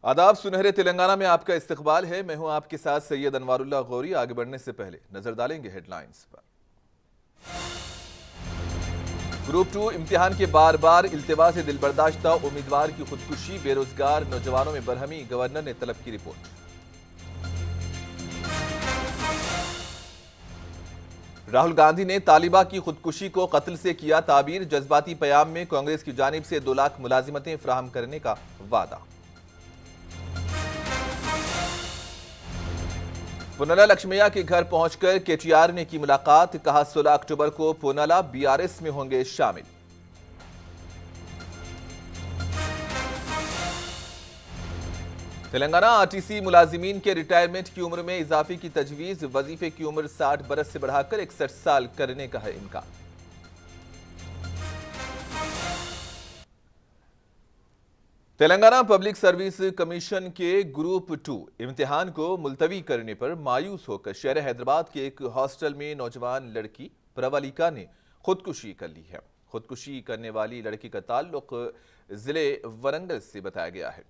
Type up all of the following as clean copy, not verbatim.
आदाब। सुनहरे तेलंगाना में आपका इस्तकबाल है। मैं हूं आपके साथ सैयद अनवारुल्लाह गौरी। आगे बढ़ने से पहले नजर डालेंगे हेडलाइंस पर। ग्रुप 2 इम्तिहान के बार बार इल्तिवा से दिलबर्दाश्ता उम्मीदवार की खुदकुशी, बेरोजगार नौजवानों में बरहमी, गवर्नर ने तलब की रिपोर्ट। राहुल गांधी ने तालिबा की खुदकुशी को कत्ल से किया ताबीर, जज्बाती बयान में कांग्रेस की जानिब से 2 लाख मुलाजिमतें फराहम करने का वादा। पूनाला लक्ष्मैया के घर पहुंचकर केटीआर ने की मुलाकात, कहा 16 अक्टूबर को पूनाला बीआरएस में होंगे शामिल। तेलंगाना आरटीसी मुलाजिमीन के रिटायरमेंट की उम्र में इजाफे की तजवीज, वजीफे की उम्र 60 बरस से बढ़ाकर 61 साल करने का है इम्कान। तेलंगाना पब्लिक सर्विस कमीशन के ग्रुप 2 इम्तिहान को मुलतवी करने पर मायूस होकर शहर हैदराबाद के एक हॉस्टल में नौजवान लड़की प्रवलिका ने खुदकुशी कर ली है। खुदकुशी करने वाली लड़की का ताल्लुक जिले वरंगल से बताया गया है।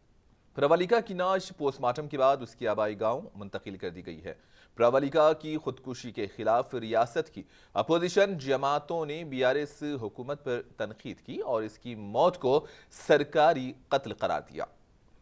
प्रवलिका की नाश पोस्टमार्टम के बाद उसकी आबाई गांव मुंतकिल कर दी गई है। प्रवलिका की खुदकुशी के खिलाफ रियासत की अपोजिशन जमातों ने बीआरएस हुकूमत पर तनकीद की और इसकी मौत को सरकारी कत्ल करार दिया।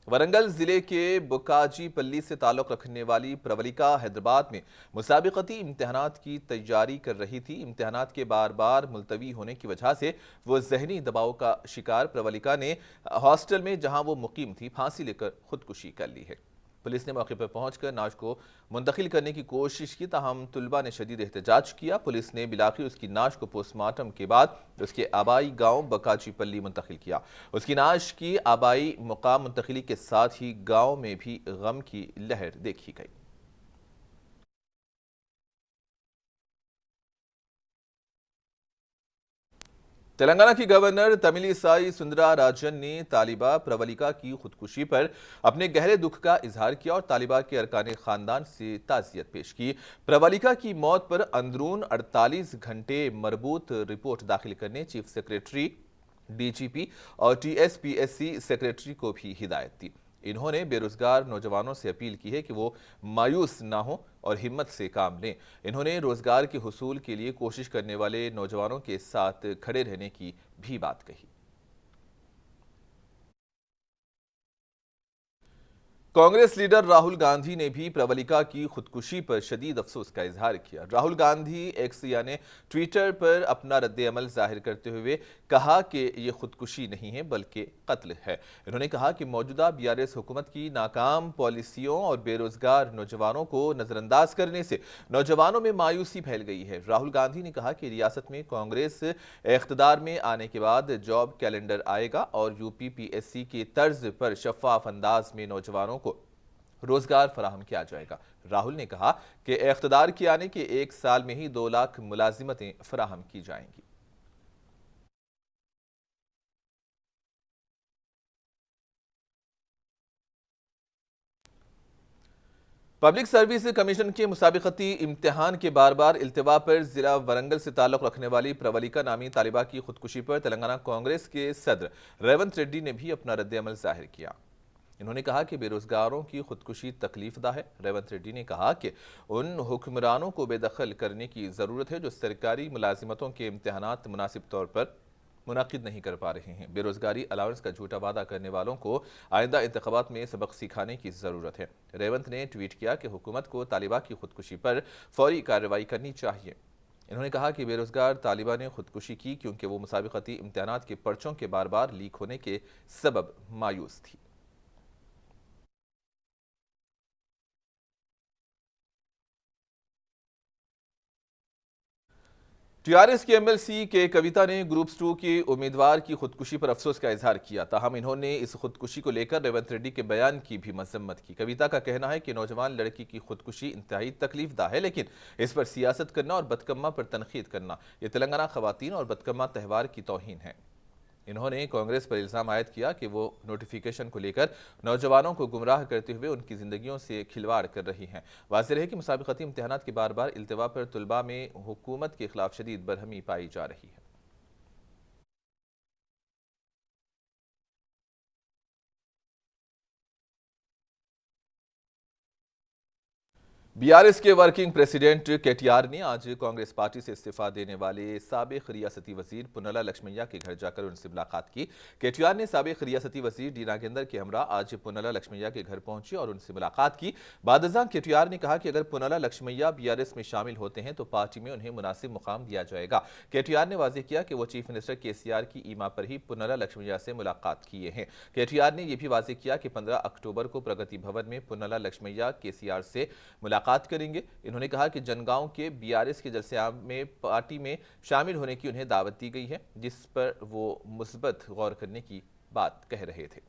वरंगल जिले के बुकाजी पल्ली से ताल्लुक रखने वाली प्रवलिका हैदराबाद में मुसाबिकती इम्तिहानात की तैयारी कर रही थी। इम्तिहानात के बार बार मुलतवी होने की वजह से वो जहनी दबाव का शिकार प्रवलिका ने हॉस्टल में जहां वो मुकीम थी फांसी लेकर खुदकुशी कर ली है। पुलिस ने मौके पर पहुंचकर नाश को मुंतकिल करने की कोशिश की, ताहम तुलबा ने शदीद एहतजाज किया। पुलिस ने बिलाखिर उसकी नाश को पोस्टमार्टम के बाद उसके आबाई गांव बकाची पल्ली मुंतकिल किया। उसकी नाश की आबाई मुकाम मुंतकिली के साथ ही गांव में भी गम की लहर देखी गई। तेलंगाना की गवर्नर तमिलिसाई सुंदरा राजन ने तालिबा प्रवलिका की खुदकुशी पर अपने गहरे दुख का इजहार किया और तालिबा के अरकान खानदान से ताज़ियत पेश की। प्रवलिका की मौत पर अंदरून 48 घंटे मरबूत रिपोर्ट दाखिल करने चीफ सेक्रेटरी, डीजीपी और टीएसपीएससी सेक्रेटरी को भी हिदायत दी। इन्होंने बेरोजगार नौजवानों से अपील की है कि वो मायूस ना हो और हिम्मत से काम लें। इन्होंने रोजगार के हुसूल के लिए कोशिश करने वाले नौजवानों के साथ खड़े रहने की भी बात कही। कांग्रेस लीडर राहुल गांधी ने भी प्रवलिका की खुदकुशी पर शदीद अफसोस का इजहार किया। राहुल गांधी एक्स यानी ट्विटर पर अपना रद्द-ए-अमल जाहिर करते हुए कहा कि यह खुदकुशी नहीं है बल्कि कत्ल है। इन्होंने कहा कि मौजूदा बीआरएस हुकूमत की नाकाम पॉलिसियों और बेरोजगार नौजवानों को नजरअंदाज करने से नौजवानों में मायूसी फैल गई है। राहुल गांधी ने कहा कि रियासत में कांग्रेस इख्तिदार में आने के बाद जॉब कैलेंडर आएगा और यूपीपीएससी की तर्ज पर शफाफ अंदाज में नौजवानों को रोजगार फराहम किया जाएगा। राहुल ने कहा कि इख्तिदार के आने के 1 साल में ही 2 लाख मुलाजिमतें फराहम की जाएंगी। पब्लिक सर्विस कमीशन के मुसाबिकती इम्तिहान के बार बार इल्तिवा पर जिला वरंगल से ताल्लुक रखने वाली प्रवलिका नामी तालिबा की खुदकुशी पर तेलंगाना कांग्रेस के सदर रेवंत रेड्डी ने भी अपना रद्द-ए-अमल जाहिर किया। इन्होंने कहा कि बेरोजगारों की खुदकुशी तकलीफदा है। रेवंत रेड्डी ने कहा कि उन हुक्मरानों को बेदखल करने की जरूरत है जो सरकारी मुलाजिमतों के इम्तिहानात मुनासिब तौर पर मुनाकिद नहीं कर पा रहे हैं। बेरोजगारी अलाउंस का झूठा वादा करने वालों को आइंदा इंतखाबात में सबक सिखाने की जरूरत है। रेवंत ने ट्वीट किया कि हुकूमत को तालिबा की खुदकुशी पर फौरी कार्रवाई करनी चाहिए। इन्होंने कहा कि बेरोजगार तालिबा ने खुदकुशी की क्योंकि वो मुसाबिकती इम्तिहानात के पर्चों के बार बार लीक होने के सबब मायूस थी। टीआरएस की एमएलसी के कविता ने ग्रुप 2 के उम्मीदवार की खुदकुशी पर अफसोस का इजहार किया। ताहम इन्होंने इस खुदकुशी को लेकर रेवंत रेड्डी के बयान की भी मजम्मत की। कविता का कहना है कि नौजवान लड़की की खुदकुशी इंतहाई तकलीफदा है, लेकिन इस पर सियासत करना और बदकम्मा पर तनकीद करना यह तेलंगाना खवातीन और बदकम्मा त्यौहार की तौहीन है। इन्होंने कांग्रेस पर इल्जाम आयद किया कि वो नोटिफिकेशन को लेकर नौजवानों को गुमराह करते हुए उनकी जिंदगियों से खिलवाड़ कर रही हैं। वाज़ेह है कि मुसाबिकती इम्तिहानात के बार बार इल्तिवा पर तुलबा में हुकूमत के खिलाफ शदीद बरहमी पाई जा रही है। बीआरएस के वर्किंग प्रेसिडेंट केटीआर ने आज कांग्रेस पार्टी से इस्तीफा देने वाले साबिक रियासती वजीर पुन्नला लक्ष्मैया के घर जाकर उनसे मुलाकात की। केटीआर ने साबिक रियासती वजीर डी नागेंद्र के हमरा आज पुन्नला लक्ष्मैया के घर पहुंचे और उनसे मुलाकात की। बादशाह केटीआर ने कहा कि अगर पुन्नला लक्ष्मैया बीआरएस में शामिल होते हैं तो पार्टी में उन्हें मुनासिब मुकाम दिया जाएगा। केटीआर ने वाजे किया कि वो चीफ मिनिस्टर केसीआर की ईमा पर ही पुन्नला लक्ष्मैया से मुलाकात किए हैं। केटीआर ने यह भी वाजे किया कि 15 अक्टूबर को प्रगति भवन में पुन्नला लक्ष्मैया केसीआर से मुलाकात करेंगे। इन्होंने कहा कि जनगांव के बीआरएस के जलसे में पार्टी में शामिल होने की उन्हें दावत दी गई है, जिस पर वो मुस्बत गौर करने की बात कह रहे थे।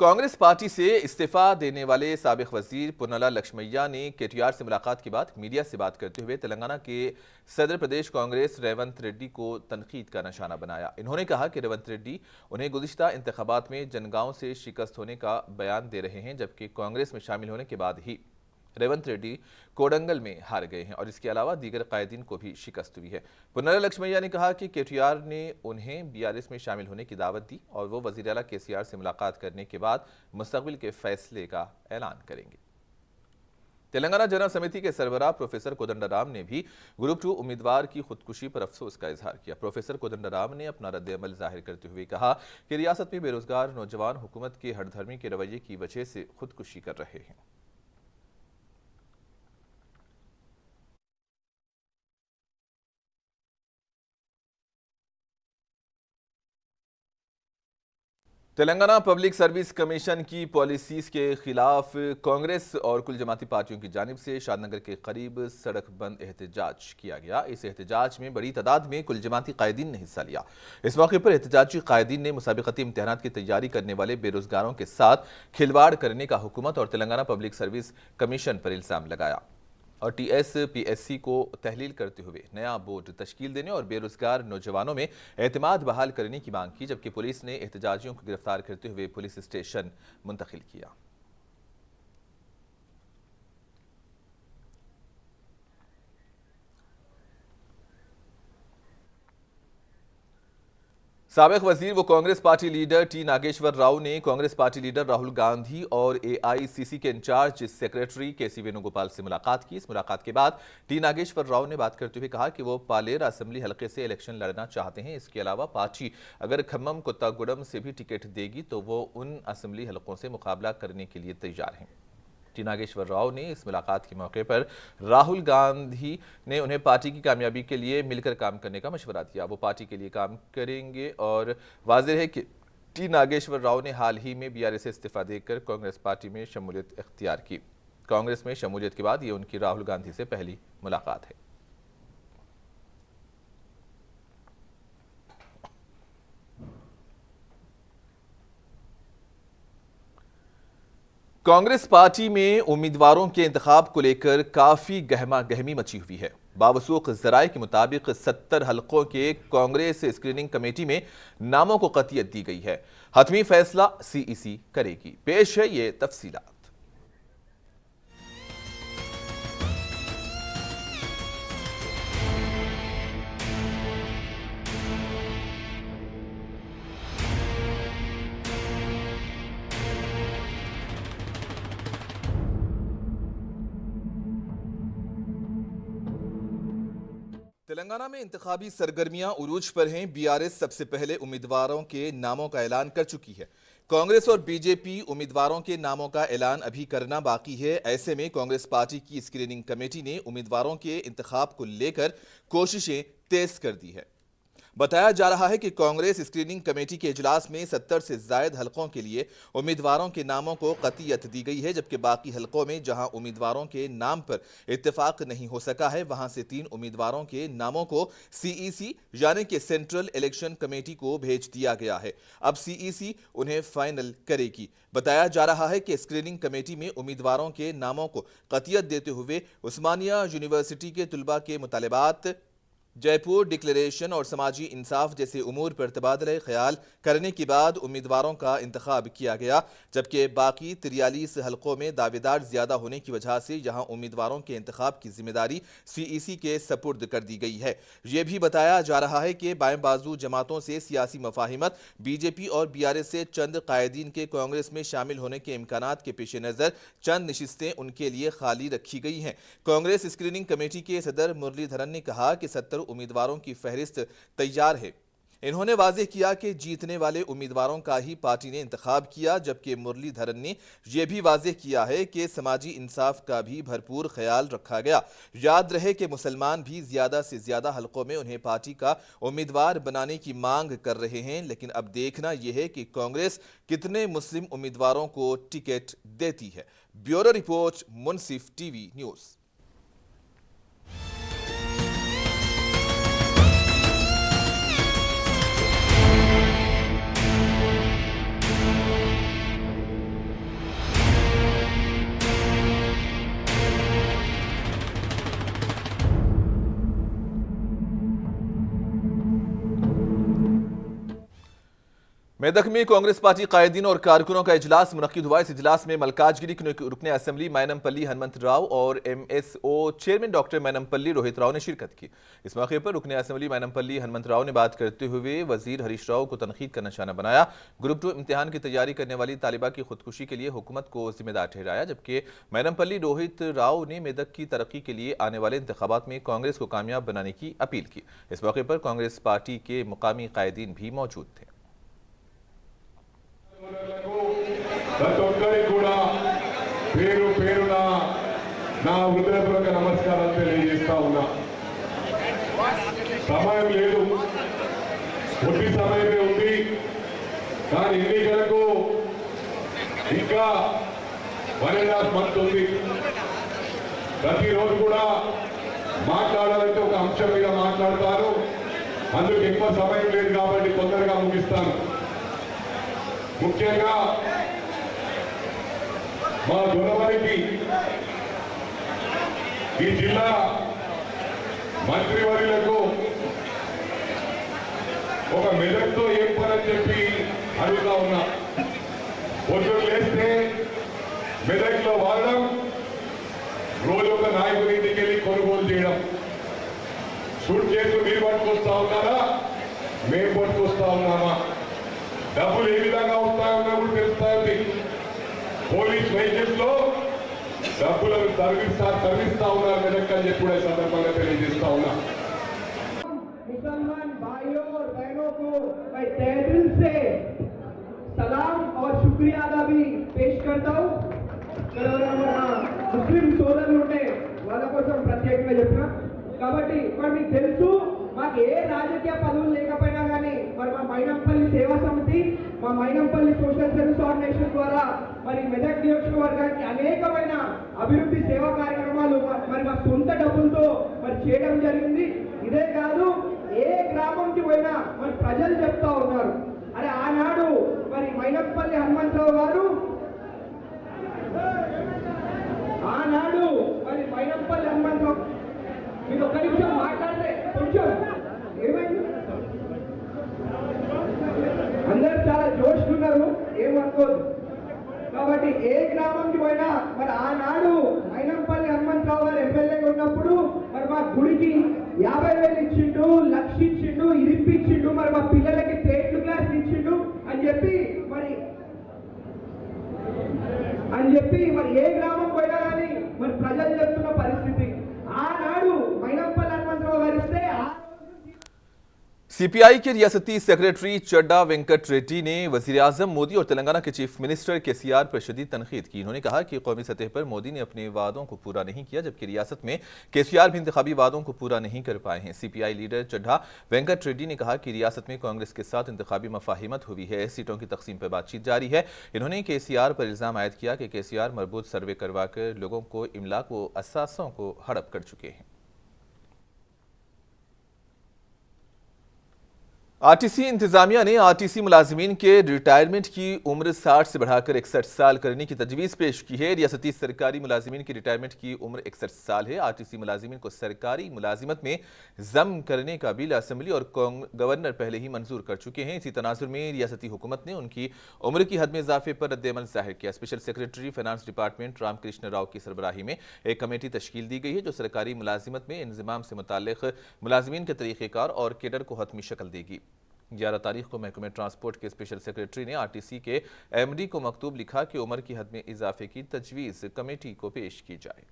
कांग्रेस पार्टी से इस्तीफा देने वाले साबिक वजीर पुन्नला लक्ष्मैया ने केटीआर से मुलाकात के बाद मीडिया से बात करते हुए तेलंगाना के सदर प्रदेश कांग्रेस रेवंत रेड्डी को तनकीद का निशाना बनाया। इन्होंने कहा कि रेवंत रेड्डी उन्हें गुज़िश्ता इंतखाबात में जनगांव से शिकस्त होने का बयान दे रहे हैं, जबकि कांग्रेस में शामिल होने के बाद ही रेवंत रेड्डी कोडंगल में हार गए हैं और इसके अलावा दीगर कायदीन को भी शिकस्त हुई है। पुन्नला लक्ष्मैया ने कहा कि केटीआर ने उन्हें बीआरएस में शामिल होने की दावत दी और वो वज़ीर आला केसीआर से मुलाकात करने के बाद मुस्तकबिल के फैसले का ऐलान करेंगे। तेलंगाना जनरल समिति के सरबराह प्रोफेसर कोदंडराम ने भी ग्रुप 2 उम्मीदवार की खुदकुशी पर अफसोस का इजहार किया। प्रोफेसर कोदंडराम ने अपना रद्द-ए-अमल जाहिर करते हुए कहा कि रियासत में बेरोजगार नौजवान हुकूमत के हठधर्मी के रवैये की वजह से खुदकुशी कर रहे हैं। तेलंगाना पब्लिक सर्विस कमीशन की पॉलिसीज के खिलाफ कांग्रेस और कुल जमाती पार्टियों की जानिब से शादनगर के करीब सड़क बंद एहतजाज किया गया। इस एहतजाज में बड़ी तादाद में कुल जमाती कायदीन ने हिस्सा लिया। इस मौके पर एहतजाजी कायदीन ने मुसाबिकती इम्तिहानात की तैयारी करने वाले बेरोजगारों के साथ खिलवाड़ करने का हुकूमत और तेलंगाना पब्लिक सर्विस कमीशन पर इल्जाम लगाया और टीएस-पीएससी को तहलील करते हुए नया बोर्ड तश्कील देने और बेरोजगार नौजवानों में एतमाद बहाल करने की मांग की, जबकि पुलिस ने एहतजाजियों को गिरफ्तार करते हुए पुलिस स्टेशन मुंतकिल किया। साबिक वजीर व Congress party leader T Nageswara Rao ने कांग्रेस पार्टी लीडर राहुल गांधी और एआईसीसी के इंचार्ज सेक्रेटरी केसी वेणुगोपाल से मुलाकात की। इस मुलाकात के बाद टी नागेश्वर राव ने बात करते हुए कहा कि वो पालेर असेंबली हलके से इलेक्शन लड़ना चाहते हैं। इसके अलावा पार्टी अगर खम्मम कोत्तागुडम से भी टिकट देगी तो वो उन असेंबली हलकों से मुकाबला करने के लिए तैयार हैं। टी नागेश्वर राव ने इस मुलाकात के मौके पर राहुल गांधी ने उन्हें पार्टी की कामयाबी के लिए मिलकर काम करने का मशवरा दिया। वो पार्टी के लिए काम करेंगे और वाज़ेह है कि टी नागेश्वर राव ने हाल ही में बीआरएस से इस्तीफा देकर कांग्रेस पार्टी में शमूलियत इख्तियार की। कांग्रेस में शमूलियत के बाद ये उनकी राहुल गांधी से पहली मुलाकात है। कांग्रेस पार्टी में उम्मीदवारों के इंतखाब को लेकर काफी गहमा गहमी मची हुई है। बावसूख ज़राए के मुताबिक 70 हलकों के कांग्रेस स्क्रीनिंग कमेटी में नामों को कतियत दी गई है। हतमी फैसला सीईसी करेगी। पेश है ये तफसीलात। तेलंगाना में इंतखाबी सरगर्मियां उरूज पर हैं। बीआरएस सबसे पहले उम्मीदवारों के नामों का ऐलान कर चुकी है। कांग्रेस और बीजेपी उम्मीदवारों के नामों का ऐलान अभी करना बाकी है। ऐसे में कांग्रेस पार्टी की स्क्रीनिंग कमेटी ने उम्मीदवारों के इंतखाब को लेकर कोशिशें तेज कर दी है। बताया जा रहा है कि कांग्रेस स्क्रीनिंग कमेटी के इजलास में 70 से जायद हलकों के लिए उम्मीदवारों के नामों को कतियत दी गई है, जबकि बाकी हलकों में जहां उम्मीदवारों के नाम पर इत्तेफाक नहीं हो सका है, वहां से 3 उम्मीदवारों के नामों को सीईसी यानी कि सेंट्रल इलेक्शन कमेटी को भेज दिया गया है। अब सीईसी उन्हें फाइनल करेगी। बताया जा रहा है कि स्क्रीनिंग कमेटी में उम्मीदवारों के नामों को कतियत देते हुए उस्मानिया यूनिवर्सिटी के तुलबा के मुतालबात जयपुर डिक्लेरेशन और समाजी इंसाफ जैसे उमूर पर तबादला ख्याल करने के बाद उम्मीदवारों का इंतखाब किया गया, जबकि बाकी 43 हलकों में दावेदार ज्यादा होने की वजह से यहां उम्मीदवारों के इंतखाब की जिम्मेदारी सीईसी के सपुर्द कर दी गई है। यह भी बताया जा रहा है कि बाएं बाजू जमातों से सियासी मफाहिमत, बीजेपी और बीआरएस से चंद कायदीन के कांग्रेस में शामिल होने के इम्कानात के पेश नज़र चंद नशिस्तें उनके लिए खाली रखी गई हैं। कांग्रेस स्क्रीनिंग कमेटी के सदर मुरलीधरन ने कहा कि 70 उम्मीदवारों की फहरिस्त तैयार है। इन्होंने वाज़ेह किया कि जीतने वाले उम्मीदवारों का ही पार्टी ने इंतखाब किया, जबकि मुरलीधरन ने यह भी वाज़ेह किया है कि समाजी इंसाफ का भी भरपूर ख्याल रखा गया। याद रहे कि मुसलमान भी ज्यादा से ज्यादा हलकों में उन्हें पार्टी का उम्मीदवार बनाने की मांग कर रहे हैं, लेकिन अब देखना यह है कि कांग्रेस कितने मुस्लिम उम्मीदवारों को टिकट देती है। ब्यूरो रिपोर्ट, मुनसिफ टीवी न्यूज़। मेदक में कांग्रेस पार्टी कायदीन और कारकुनों का इजलास मुनक्किद हुआ। इस इजलास में मलकाजगिरी के रुकने असेंबली मैनमपल्ली हनुमंत राव और MSO chairman doctor Mainampally Rohit Rao ने शिरकत की। इस मौके पर रुकने असेंबली मैनमपल्ली हनुमंत राव ने बात करते हुए वजीर हरीश राव को तनकीद का निशाना बनाया। ग्रुप 2 इम्तिहान की तैयारी करने वाली तालिबा की खुदकुशी के लिए हुकूमत को जिम्मेदार ठहराया, जबकि मैनमपल्ली रोहित राव ने मेदक की तरक्की के लिए आने वाले इंतखाबात में कांग्रेस को कामयाब बनाने की अपील की। इस मौके पर कांग्रेस पार्टी के मुकामी कायदीन भी मौजूद थे। ప్రతి ఒక్కరికి కూడా పేరు పేరున నా హృదయపూర్వక నమస్కారాలు తెలియజేస్తా ఉన్నా। సమయం లేదు, కొద్ది సమయమే ఉంది, కానీ ఎన్నికలకు ఇంకా 1.5 మంత్ ఉంది। ప్రతిరోజు కూడా మాట్లాడాలంటే ఒక అంశం మీద మాట్లాడతారు, అందుకు ఎక్కువ సమయం లేదు కాబట్టి తొందరగా ముగిస్తాను। ముఖ్యంగా మా దొరవరికి ఈ జిల్లా మంత్రివర్యులకు ఒక మెదక్తో ఏం పని చెప్పి అడుగుతా ఉన్నా। పొద్దున లేస్తే మెదక్లో వాడడం, రోజు ఒక నాయకుడి ఇంటికి వెళ్ళి కొనుగోలు చేయడం, సూట్ కేసు మీరు పట్టుకొస్తా ఉన్నారా, మేము పట్టుకొస్తా ఉన్నామా, డబ్బులు ఏ విధంగా వస్తాయన్నా కూడా తెలుస్తా ఉంది। పోలీస్ వెహికల్స్ లో డబ్బులను తరలిస్తా ఉన్నారు మెదక్ అని చెప్పి కూడా సందర్భంగా తెలియజేస్తా ఉన్నా। मुसलमान भाइयों और बहनों को मैं तहे दिल से सलाम और शुक्रिया अदा भी पेश करता हूँ। ముస్లిం సోదరులు ఉంటే వాళ్ళ కోసం ప్రత్యేకంగా చెప్పిన కాబట్టి మరి మీకు తెలుసు, మాకు ఏ రాజకీయ పదవులు లేకపోయినా కానీ మరి మా మైనంపల్లి సేవా సమితి, మా మైనంపల్లి సోషల్ సర్వీస్ ఆర్గనైజేషన్ ద్వారా మరి మెదక్ నియోజకవర్గానికి అనేకమైన అభివృద్ధి సేవా కార్యక్రమాలు మరి మా సొంత డబ్బులతో మరి చేయడం జరిగింది। ఇదే కాదు, ఏ గ్రామంకి పోయినా మరి ప్రజలు చెప్తా ఉన్నారు, అరే ఆనాడు మరి మైనంపల్లి హనుమంతరావు గారు ఆనాడు మరి మైనంపల్లి హనుమంతరావు మీరు ఒక నిమిషం మాట్లాడితే కొంచెం ఏమైంది, అందరూ చాలా జోష్కున్నారు, ఏమనుకోదు। కాబట్టి ఏ గ్రామంకి పోయినా మరి ఆనాడు మైనంపల్లి హనుమంతరావు గారు ఎమ్మెల్యేగా ఉన్నప్పుడు మరి మా గుడికి 50,000 ఇచ్చిండు, 1,00,000 ఇచ్చిండు, ఇరిపించిండు, మరి మా పిల్లలకి ప్లేట్లు గ్లాస్ ఇచ్చిండు అని చెప్పి మరి ఏ గ్రామం పోయినా కానీ మరి ప్రజలు చెప్తున్న పరిస్థితి ఆనాడు మైనంపల్లి హనుమంతరావు గారు ఇస్తే सीपीआई के रियासती सेक्रेटरी चड्डा वेंकट रेड्डी ने वजीर-ए-आज़म मोदी और तेलंगाना के चीफ मिनिस्टर केसीआर पर शदीद तनकीद की। उन्होंने कहा कि कौमी सतह पर मोदी ने अपने वादों को पूरा नहीं किया, जबकि रियासत में केसीआर भी इंतखाबी वादों को पूरा नहीं कर पाए हैं। सीपीआई लीडर चड्डा वेंकट रेड्डी ने कहा कि रियासत में कांग्रेस के साथ इंतखाबी मफाहिमत हुई है, सीटों की तकसीम पर बातचीत जारी है। इन्होंने केसीआर पर इल्जाम आयद किया कि केसीआर मरबूत सर्वे करवाकर लोगों को इमलाक व असासों को हड़प कर चुके हैं। आरटीसी इंतजामिया ने आरटीसी मुलाजिमीन के रिटायरमेंट की उम्र 60 से बढ़ाकर 61 साल करने की तजवीज़ पेश की है। रियासती सरकारी मुलाजिमीन की रिटायरमेंट की उम्र 61 साल है। आरटीसी मुलाजिमीन को सरकारी मुलाजिमत में जम करने का बिल असम्बली और गवर्नर पहले ही मंजूर कर चुके हैं। इसी तनाजुर में रियासती हुकूमत ने उनकी उम्र की हद में इजाफे पर रद्द-ए-अमल जाहिर किया। Special secretary finance department Ramakrishna Rao की सरबराही में एक कमेटी तश्कील दी गई है जो सरकारी मुलाजिमत में इंजमाम से मुताल्लिक मुलाजिमीन के तरीक़ेकार और केडर को हतमी शक्ल देगी। 11 तारीख को महकमे ट्रांसपोर्ट के स्पेशल सेक्रेटरी ने आरटीसी के एमडी को मकतूब लिखा कि उम्र की हद में इजाफे की तजवीज़ कमेटी को पेश की जाए।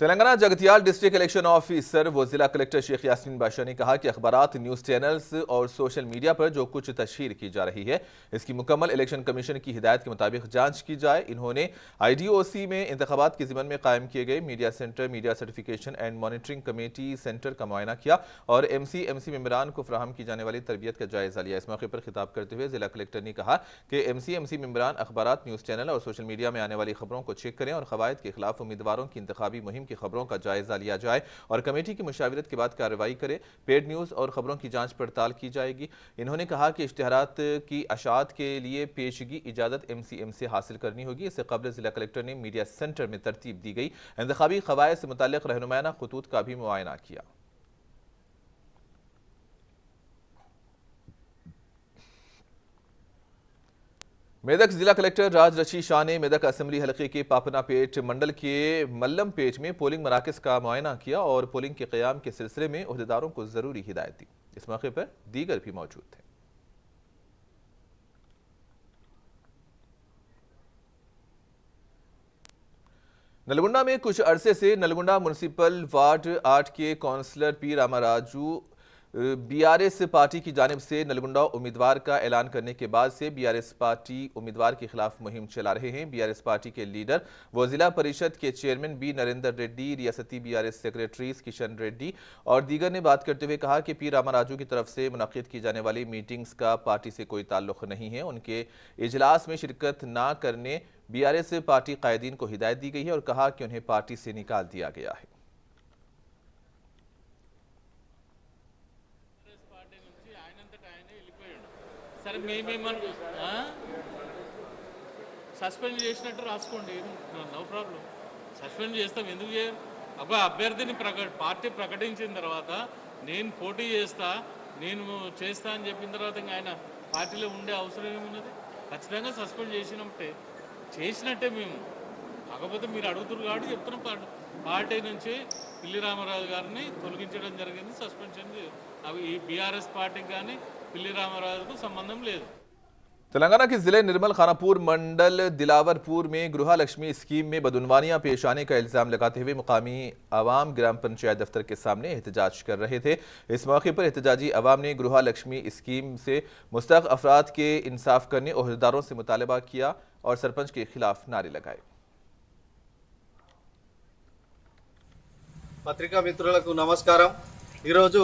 Telangana Jagtial district election officer व जिला कलेक्टर शेख यास्मीन बादशाह ने कहा कि अखबारात, न्यूज़ चैनल्स और सोशल मीडिया पर जो कुछ तशहीर की जा रही है इसकी मुकम्मल इलेक्शन कमीशन की हिदायत के मुताबिक जांच की जाए। इन्होंने IDOC में इंतखाबात के ज़िम्मन में कायम किए गए media centre, media certification and monitoring committee centre का मुआयना किया और MC मेंबरान को फराहम की जाने वाली तरबियत का जायजा लिया। इस मौके पर खिताब करते हुए जिला कलेक्टर ने कहा कि MC मेंबरान अखबारात, न्यूज़ चैनल और सोशल मीडिया में आने वाली खबरों को चेक करें और कवायद के खिलाफ उम्मीदवारों की इंतखाबी मुहिम की खबरों का जायजा लिया जाए और कमेटी की मुशावरत के बाद कार्रवाई करे। पेड न्यूज़ और खबरों की जांच पड़ताल की जाएगी। इन्होंने कहा कि इश्तिहारात की अशात के लिए पेशगी इजाज़त MC से हासिल करनी होगी। इससे कबल जिला कलेक्टर ने मीडिया सेंटर में तरतीब दी गई इंतखाबी कवायद से मुताल्लिक रहनुमाना खतूत का भी मुआयना किया। मेदक जिला कलेक्टर राज रशीद शाह ने मेदक असेंबली हलके के पापनापेट मंडल के मल्लम पेट में पोलिंग मराकज का मुआयना किया और पोलिंग के क़याम के सिलसिले में ओहदेदारों को जरूरी हिदायत दी। इस मौके पर दीगर भी मौजूद थे। नलगुंडा में कुछ अरसे से नलगुंडा म्युनिसिपल वार्ड 8 के councillor P Ramaraju BRS party की जानिब से नलगुंडा उम्मीदवार का ऐलान करने के बाद से BRS पार्टी उम्मीदवार के खिलाफ मुहिम चला रहे हैं। BRS पार्टी के लीडर व जिला परिषद के चेयरमैन B नरेंद्र रेड्डी, रियासती BRS सेक्रेटरीज किशन रेड्डी और दीगर ने बात करते हुए कहा कि पी रामाराजू की तरफ से मुनक्किद की जाने वाली मीटिंग्स का पार्टी से कोई ताल्लुक नहीं है। उनके इजलास में शिरकत न करने BRS पार्टी कायदीन को हिदायत दी गई है और कहा कि उन्हें पार्टी से निकाल दिया गया है। సరే మేమేమన్నా సస్పెండ్ చేసినట్టు రాసుకోండి, నో ప్రాబ్లం. సస్పెండ్ చేస్తాం, ఎందుకు చేయం? అభ్యర్థిని పార్టీ ప్రకటించిన తర్వాత నేను పోటీ చేస్తా, నేను చేస్తా అని చెప్పిన తర్వాత ఇంకా ఆయన పార్టీలో ఉండే అవసరం ఏమున్నది? ఖచ్చితంగా సస్పెండ్ చేసినట్టే మేము. కాకపోతే మీరు అడుగుతున్నారు కాబట్టి చెప్తున్నాం, పార్టీ నుంచి పిల్లి రామారావు గారిని తొలగించడం జరిగింది, సస్పెన్షన్. అవి ఈ BRS పార్టీకి కానీ పిల్లి రామారావు को संबंध లేదు। तेलंगाना के जिले निर्मल खानापुर मंडल दिलावरपुर में गृह लक्ष्मी स्कीम में बदउनवानियां पेश आने का इल्जाम लगाते हुए मुकामी अवाम ग्राम पंचायत दफ्तर के सामने एहतजाज कर रहे थे। इस मौके पर एहतजाजी अवाम ने गृह लक्ष्मी स्कीम से मुस्तहक अफराद के इंसाफ करने ओहदेदारों से मुतालबा किया और सरपंच के खिलाफ नारे लगाए। పత్రికా మిత్రులకు నమస్కారం। ఈరోజు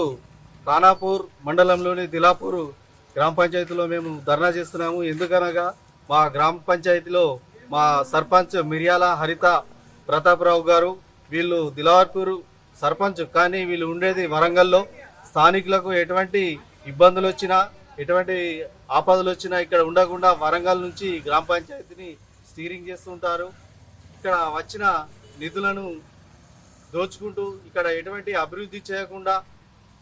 ఖానాపూర్ మండలంలోని దిలాపూర్ గ్రామ పంచాయతీలో మేము ధర్నా చేస్తున్నాము। ఎందుకనగా మా గ్రామ పంచాయతీలో మా సర్పంచ్ మిర్యాల హరిత ప్రతాపరావు గారు, వీళ్ళు దిలావర్పూర్ సర్పంచ్, కానీ వీళ్ళు ఉండేది వరంగల్లో. స్థానికులకు ఎటువంటి ఇబ్బందులు వచ్చినా, ఎటువంటి ఆపదలు వచ్చినా ఇక్కడ ఉండకుండా వరంగల్ నుంచి గ్రామ పంచాయతీని స్టీరింగ్ చేస్తుంటారు. ఇక్కడ వచ్చిన నిధులను దోచుకుంటూ ఇక్కడ ఎటువంటి అభివృద్ధి చేయకుండా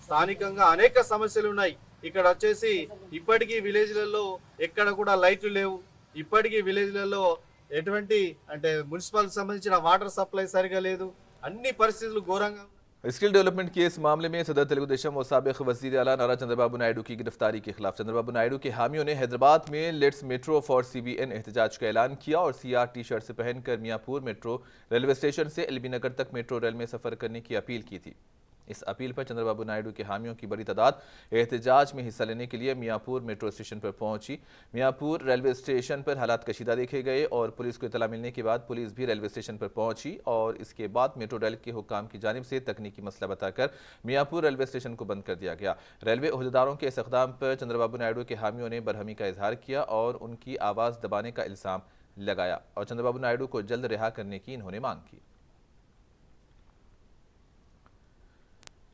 స్థానికంగా అనేక సమస్యలు ఉన్నాయి. ఇక్కడ వచ్చేసి ఇప్పటికీ విలేజ్లలో ఎక్కడ కూడా లైట్లు లేవు. ఇప్పటికీ విలేజ్లలో ఎటువంటి అంటే మున్సిపల్ సంబంధించిన వాటర్ సప్లై సరిగా లేదు. అన్ని పరిస్థితులు ఘోరంగా। स्किल डेवलपमेंट के इस मामले में सदर तेलुगुदेशम और साबिक वज़ीर आला नारा चंद्रबाबू नायडू की गिरफ्तारी के खिलाफ चंद्रबाबू नायडू के हामियों ने हैदराबाद में लेट्स मेट्रो फॉर CBN एहतजाज का ऐलान किया और CR टी-शर्ट से पहनकर मियाँपुर मेट्रो रेलवे स्टेशन से LB नगर तक मेट्रो रेल में सफर करने की अपील की थी। इस अपील पर चंद्रबाबू नायडू के हामियों की बड़ी तादाद एहतजाज में हिस्सा लेने के लिए मियाँपुर मेट्रो स्टेशन पर पहुंची। मियाँपुर रेलवे स्टेशन पर हालात कशीदा देखे गए और पुलिस को इतला मिलने के बाद पुलिस भी रेलवे स्टेशन पर पहुंची और इसके बाद मेट्रो रेल के हुक्काम की जानिब से तकनीकी मसला बताकर मियाँपुर रेलवे स्टेशन को बंद कर दिया गया। रेलवे ओहदेदारों के इस इक़दाम पर चंद्रबाबू नायडू के हामियों ने बरहमी का इजहार किया और उनकी आवाज़ दबाने का इल्ज़ाम लगाया और चंद्रबाबू नायडू को जल्द रिहा करने की इन्होंने मांग की।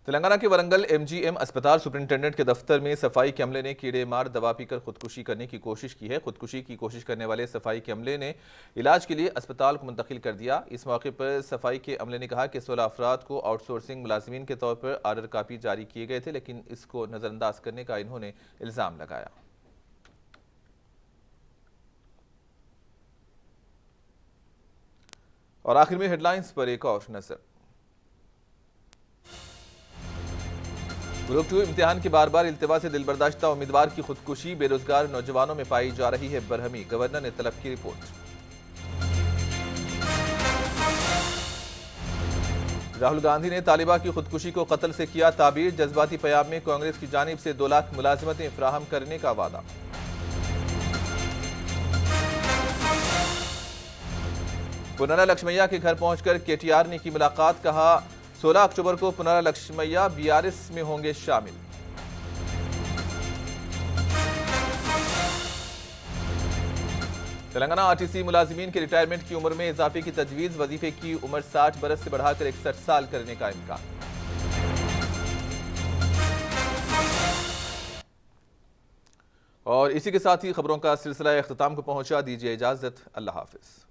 तेलंगाना के वरंगल एमजीएम अस्पताल सुपरिंटेंडेंट के दफ्तर में सफाई के अमले ने कीड़े मार दवा पीकर खुदकुशी करने की कोशिश की है। खुदकुशी की कोशिश करने वाले सफाई के अमले ने इलाज के लिए अस्पताल को मुंतकिल कर दिया। इस मौके पर सफाई के अमले ने कहा कि 16 अफराद को आउटसोर्सिंग मुलाजिमीन के तौर पर आर्डर कापी जारी किए गए थे, लेकिन इसको नजरअंदाज करने का इन्होंने इल्जाम लगाया। और आखिर में हेडलाइंस पर एक और नजर। ग्रुप 2 इम्तिहान के बार बार इल्तिवा से दिलबर्दाश्ता उम्मीदवार की खुदकुशी, बेरोजगार नौजवानों में पाई जा रही है बरहमी, गवर्नर ने तलब की रिपोर्ट। राहुल गांधी ने तालिबा की खुदकुशी को कत्ल से किया ताबीर, जज्बाती पयाम में कांग्रेस की जानिब से 2 लाख मुलाजिमतें फराहम करने का वादा। पुनारा लक्ष्मैया के घर पहुंचकर केटीआर ने की मुलाकात, कहा 16 अक्टूबर को पुनारा लक्ष्मैया बीआरएस में होंगे शामिल। तेलंगाना आरटीसी मुलाजिमीन के रिटायरमेंट की उम्र में इजाफे की तजवीज, वजीफे की उम्र 60 बरस से बढ़ाकर 61 साल करने का इम्कान। और इसी के साथ ही खबरों का सिलसिला इख्तिताम को पहुंचा। दीजिए इजाजत, अल्लाह हाफिज।